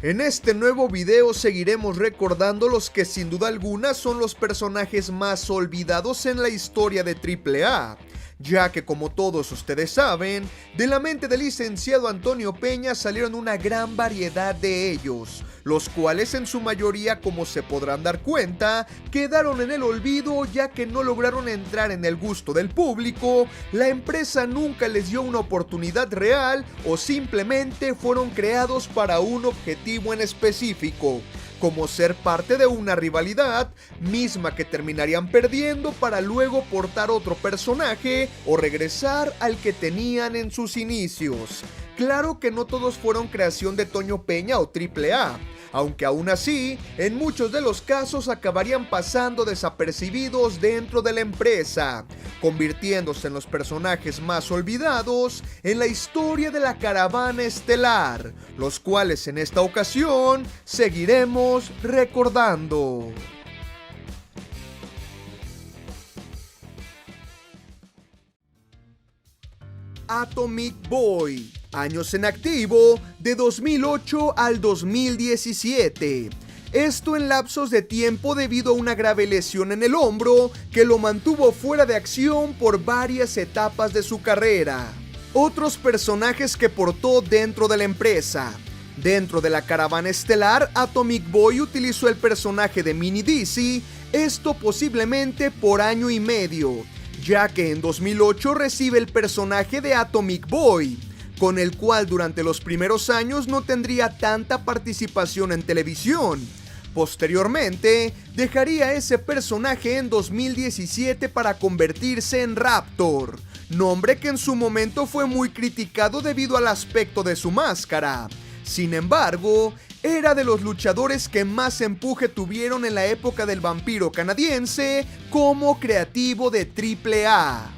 En este nuevo video seguiremos recordando los que sin duda alguna son los personajes más olvidados en la historia de AAA, ya que como todos ustedes saben, de la mente del licenciado Antonio Peña salieron una gran variedad de ellos, los cuales en su mayoría, como se podrán dar cuenta, quedaron en el olvido ya que no lograron entrar en el gusto del público, la empresa nunca les dio una oportunidad real o simplemente fueron creados para un objetivo en específico, como ser parte de una rivalidad misma que terminarían perdiendo para luego portar otro personaje o regresar al que tenían en sus inicios. Claro que no todos fueron creación de Toño Peña o AAA, aunque aún así, en muchos de los casos acabarían pasando desapercibidos dentro de la empresa, convirtiéndose en los personajes más olvidados en la historia de la Caravana Estelar, los cuales en esta ocasión seguiremos recordando. Atomic Boy, años en activo de 2008 al 2017. Esto en lapsos de tiempo debido a una grave lesión en el hombro que lo mantuvo fuera de acción por varias etapas de su carrera. Otros personajes que portó dentro de la empresa. Dentro de la Caravana Estelar, Atomic Boy utilizó el personaje de Mini Dizzy, esto posiblemente por año y medio, ya que en 2008 recibe el personaje de Atomic Boy, con el cual durante los primeros años no tendría tanta participación en televisión. Posteriormente, dejaría ese personaje en 2017 para convertirse en Raptor, nombre que en su momento fue muy criticado debido al aspecto de su máscara. Sin embargo, era de los luchadores que más empuje tuvieron en la época del vampiro canadiense como creativo de AAA.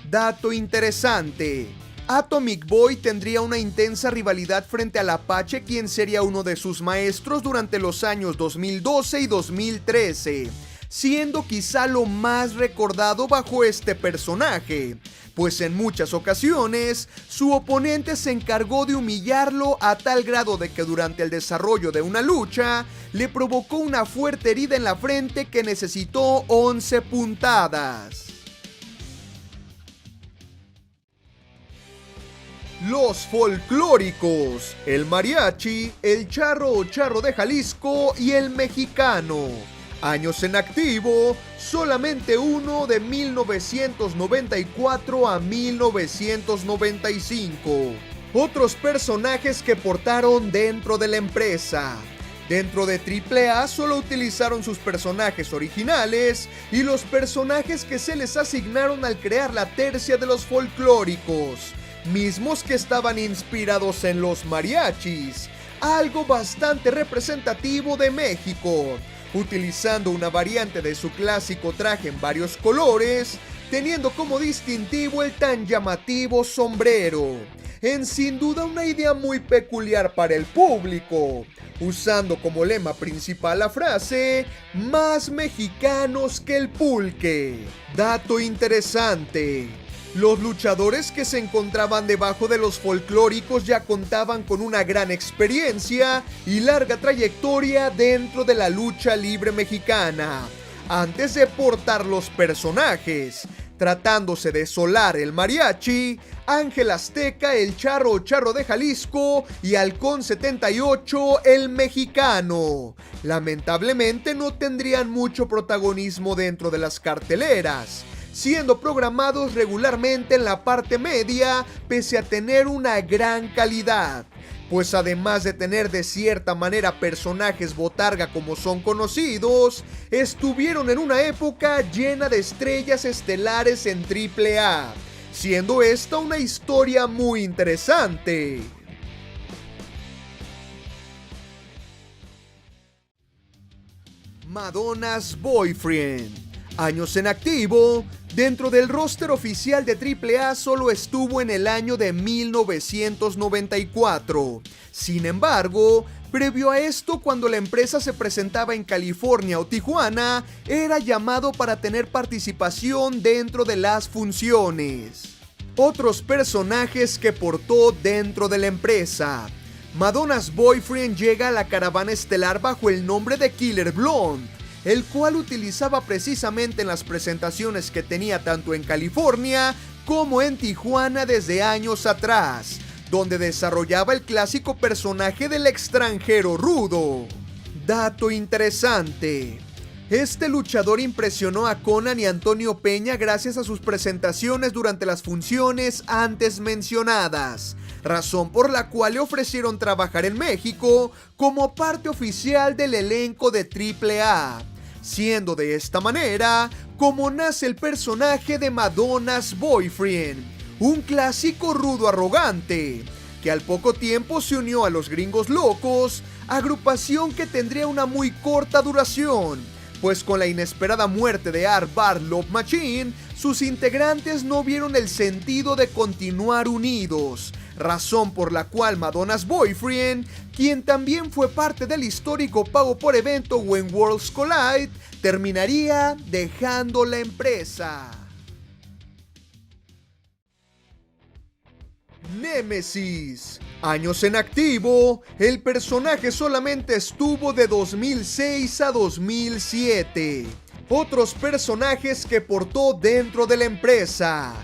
Dato interesante: Atomic Boy tendría una intensa rivalidad frente al Apache, quien sería uno de sus maestros durante los años 2012 y 2013, siendo quizá lo más recordado bajo este personaje, pues en muchas ocasiones su oponente se encargó de humillarlo a tal grado de que durante el desarrollo de una lucha le provocó una fuerte herida en la frente que necesitó 11 puntadas. Los folclóricos, el mariachi, el charro o charro de Jalisco y el mexicano. Años en activo, solamente uno de 1994 a 1995. Otros personajes que portaron dentro de la empresa. Dentro de AAA solo utilizaron sus personajes originales y los personajes que se les asignaron al crear la tercia de los folclóricos, mismos que estaban inspirados en los mariachis, algo bastante representativo de México, utilizando una variante de su clásico traje en varios colores, teniendo como distintivo el tan llamativo sombrero, en sin duda una idea muy peculiar para el público, usando como lema principal la frase "más mexicanos que el pulque". Dato interesante: los luchadores que se encontraban debajo de los folclóricos ya contaban con una gran experiencia y larga trayectoria dentro de la lucha libre mexicana, antes de portar los personajes, tratándose de Solar el mariachi, Ángel Azteca el charro o charro de Jalisco y Halcón 78 el mexicano. Lamentablemente no tendrían mucho protagonismo dentro de las carteleras, siendo programados regularmente en la parte media pese a tener una gran calidad, pues además de tener de cierta manera personajes botarga como son conocidos, estuvieron en una época llena de estrellas estelares en AAA, siendo esta una historia muy interesante. Madonna's Boyfriend. Años en activo, dentro del roster oficial de AAA solo estuvo en el año de 1994. Sin embargo, previo a esto, cuando la empresa se presentaba en California o Tijuana, era llamado para tener participación dentro de las funciones. Otros personajes que portó dentro de la empresa: Madonna's Boyfriend llega a la caravana estelar bajo el nombre de Killer Blonde, el cual utilizaba precisamente en las presentaciones que tenía tanto en California como en Tijuana desde años atrás, donde desarrollaba el clásico personaje del extranjero rudo. Dato interesante: este luchador impresionó a Konnan y Antonio Peña gracias a sus presentaciones durante las funciones antes mencionadas, razón por la cual le ofrecieron trabajar en México como parte oficial del elenco de AAA, siendo de esta manera como nace el personaje de Madonna's Boyfriend, un clásico rudo arrogante, que al poco tiempo se unió a los Gringos Locos, agrupación que tendría una muy corta duración, pues con la inesperada muerte de Art Bar Love Machine, sus integrantes no vieron el sentido de continuar unidos, razón por la cual Madonna's Boyfriend, quien también fue parte del histórico pago por evento When Worlds Collide, terminaría dejando la empresa. Némesis. Años en activo, el personaje solamente estuvo de 2006 a 2007. Otros personajes que portó dentro de la empresa: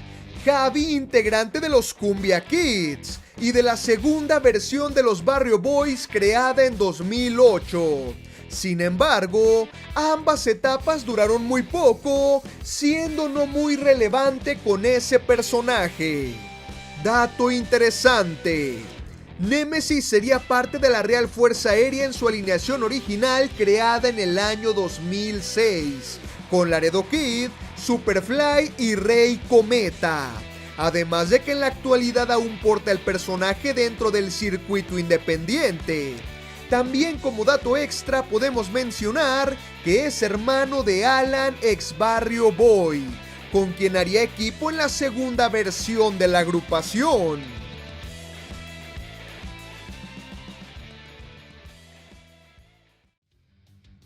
Javi, integrante de los Cumbia Kids y de la segunda versión de los Barrio Boys creada en 2008. Sin embargo, ambas etapas duraron muy poco, siendo no muy relevante con ese personaje. Dato interesante: Némesis sería parte de la Real Fuerza Aérea en su alineación original creada en el año 2006, con Laredo Kid, Superfly y Rey Cometa. Además de que en la actualidad aún porta el personaje dentro del circuito independiente. También como dato extra podemos mencionar que es hermano de Alan ex Barrio Boy, con quien haría equipo en la segunda versión de la agrupación.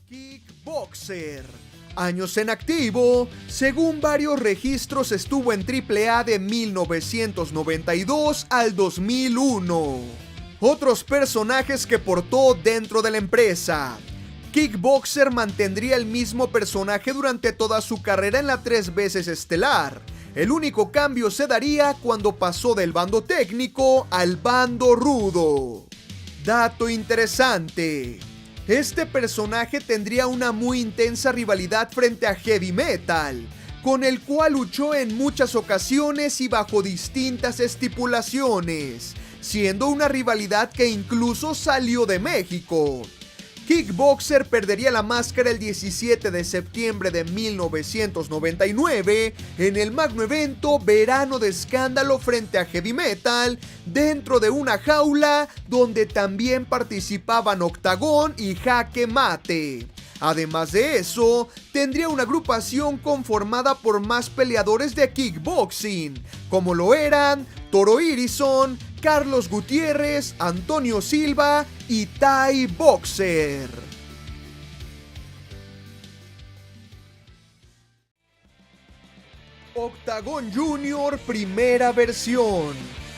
Kickboxer. Años en activo, según varios registros estuvo en AAA de 1992 al 2001. Otros personajes que portó dentro de la empresa: Kickboxer mantendría el mismo personaje durante toda su carrera en la 3 veces estelar. El único cambio se daría cuando pasó del bando técnico al bando rudo. Dato interesante: este personaje tendría una muy intensa rivalidad frente a Heavy Metal, con el cual luchó en muchas ocasiones y bajo distintas estipulaciones, siendo una rivalidad que incluso salió de México. Kickboxer perdería la máscara el 17 de septiembre de 1999 en el magno evento Verano de Escándalo frente a Heavy Metal, dentro de una jaula donde también participaban Octagón y Jaque Mate. Además de eso, tendría una agrupación conformada por más peleadores de kickboxing, como lo eran Toro Irison, Carlos Gutiérrez, Antonio Silva y Thai Boxer. Octagón Junior primera versión.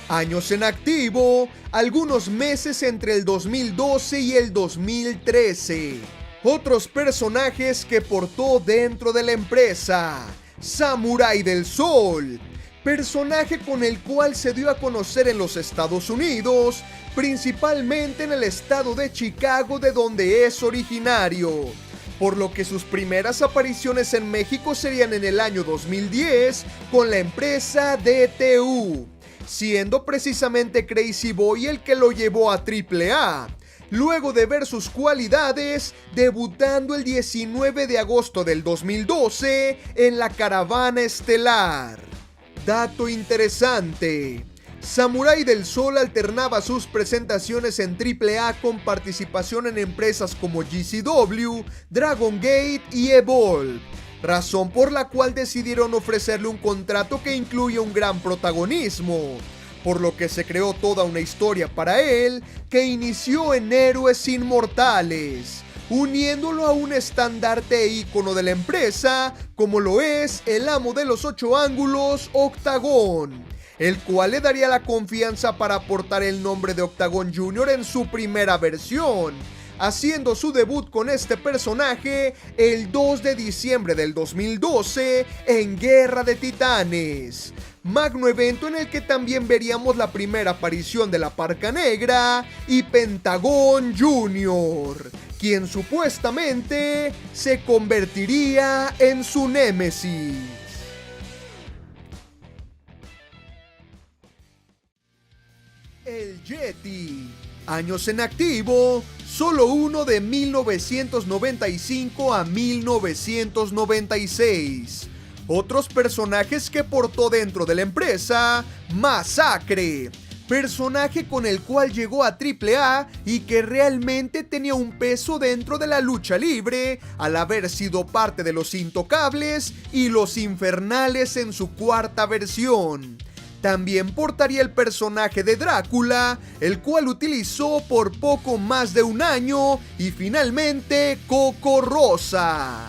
Años en activo, algunos meses entre el 2012 y el 2013. Otros personajes que portó dentro de la empresa: Samurai del Sol, personaje con el cual se dio a conocer en los Estados Unidos, principalmente en el estado de Chicago, de donde es originario, por lo que sus primeras apariciones en México serían en el año 2010 con la empresa DTU, siendo precisamente Crazy Boy el que lo llevó a AAA. Luego de ver sus cualidades, debutando el 19 de agosto del 2012 en la Caravana Estelar. Dato interesante: Samurai del Sol alternaba sus presentaciones en AAA con participación en empresas como GCW, Dragon Gate y Evolve, razón por la cual decidieron ofrecerle un contrato que incluye un gran protagonismo, por lo que se creó toda una historia para él que inició en Héroes Inmortales, uniéndolo a un estandarte e ícono de la empresa como lo es el amo de los 8 ángulos, Octagón, el cual le daría la confianza para portar el nombre de Octagon Jr. en su primera versión, haciendo su debut con este personaje el 2 de diciembre del 2012 en Guerra de Titanes, magno evento en el que también veríamos la primera aparición de la Parca Negra y Pentagón Jr., quien supuestamente se convertiría en su némesis. El Yeti. Años en activo, solo uno de 1995 a 1996. Otros personajes que portó dentro de la empresa: Masacre, personaje con el cual llegó a AAA y que realmente tenía un peso dentro de la lucha libre al haber sido parte de los Intocables y los Infernales en su cuarta versión. También portaría el personaje de Drácula, el cual utilizó por poco más de un año, y finalmente Coco Rosa.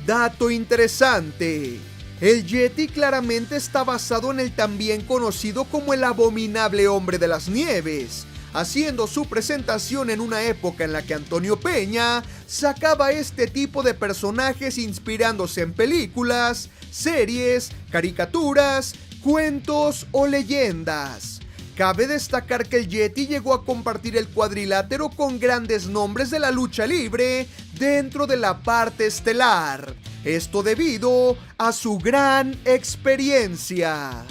Dato interesante: el Yeti claramente está basado en el también conocido como el Abominable Hombre de las Nieves, haciendo su presentación en una época en la que Antonio Peña sacaba este tipo de personajes inspirándose en películas, series, caricaturas, cuentos o leyendas. Cabe destacar que el Yeti llegó a compartir el cuadrilátero con grandes nombres de la lucha libre dentro de la parte estelar, esto debido a su gran experiencia.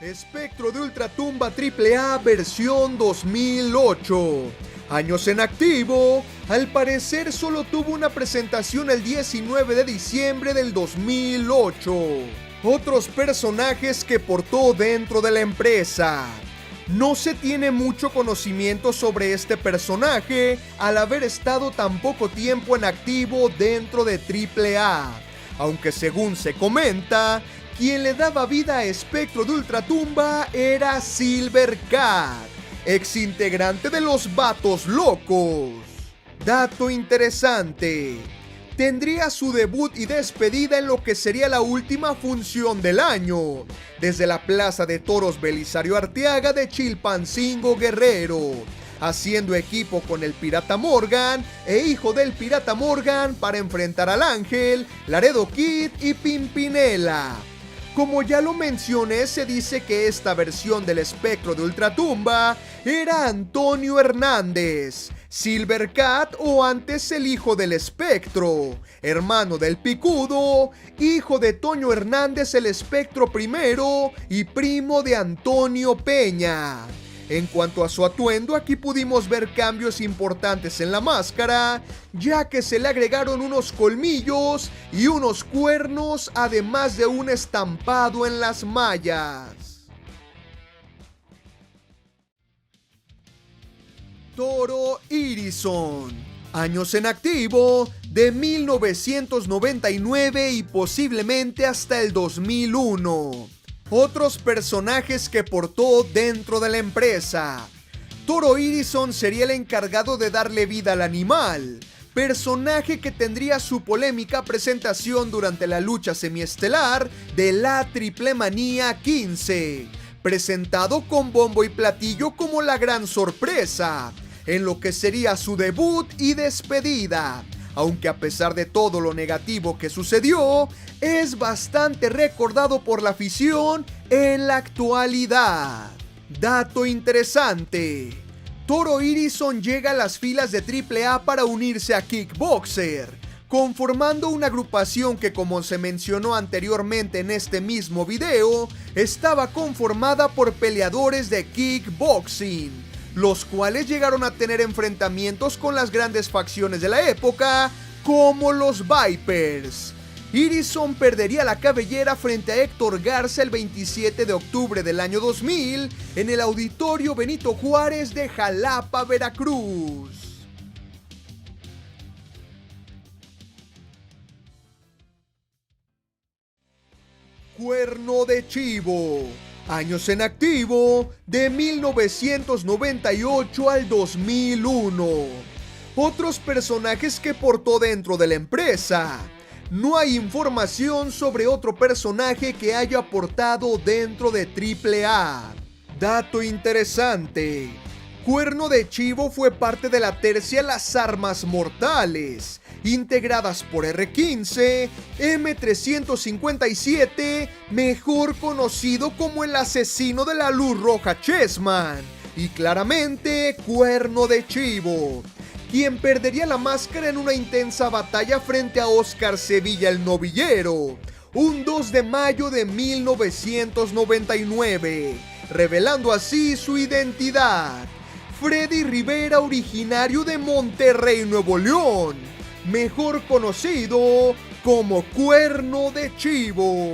Espectro de Ultratumba AAA versión 2008. Años en activo, al parecer solo tuvo una presentación el 19 de diciembre del 2008. Otros personajes que portó dentro de la empresa. No se tiene mucho conocimiento sobre este personaje al haber estado tan poco tiempo en activo dentro de AAA, aunque según se comenta, quien le daba vida a Espectro de Ultratumba era Silver Cat, ex integrante de los Vatos Locos. Dato interesante: tendría su debut y despedida en lo que sería la última función del año, desde la Plaza de Toros Belisario Arteaga de Chilpancingo, Guerrero, haciendo equipo con el Pirata Morgan e hijo del Pirata Morgan para enfrentar al Ángel, Laredo Kid y Pimpinela. Como ya lo mencioné, se dice que esta versión del Espectro de Ultratumba era Antonio Hernández, Silver Cat, o antes el hijo del Espectro, hermano del Picudo, hijo de Toño Hernández el Espectro primero y primo de Antonio Peña. En cuanto a su atuendo, aquí pudimos ver cambios importantes en la máscara, ya que se le agregaron unos colmillos y unos cuernos, además de un estampado en las mallas. Toro Irison. Años en activo, de 1999 y posiblemente hasta el 2001. Otros personajes que portó dentro de la empresa. Toro Irison sería el encargado de darle vida al animal, personaje que tendría su polémica presentación durante la lucha semiestelar de la Triple Manía 15, presentado con bombo y platillo como la gran sorpresa, en lo que sería su debut y despedida. Aunque a pesar de todo lo negativo que sucedió, es bastante recordado por la afición en la actualidad. Dato interesante: Toro Irison llega a las filas de AAA para unirse a Kickboxer, conformando una agrupación que, como se mencionó anteriormente en este mismo video, estaba conformada por peleadores de kickboxing, los cuales llegaron a tener enfrentamientos con las grandes facciones de la época, como los Vipers. Irison perdería la cabellera frente a Héctor Garza el 27 de octubre del año 2000 en el Auditorio Benito Juárez de Jalapa, Veracruz. Cuerno de Chivo. Años en activo, de 1998 al 2001. Otros personajes que portó dentro de la empresa. No hay información sobre otro personaje que haya aportado dentro de AAA. Dato interesante. Cuerno de Chivo fue parte de la tercia Las Armas Mortales, integradas por R15, M357, mejor conocido como el asesino de la luz roja Chessman, y claramente Cuerno de Chivo, quien perdería la máscara en una intensa batalla frente a Oscar Sevilla el Novillero, un 2 de mayo de 1999, revelando así su identidad. Freddy Rivera, originario de Monterrey, Nuevo León, mejor conocido como Cuerno de Chivo.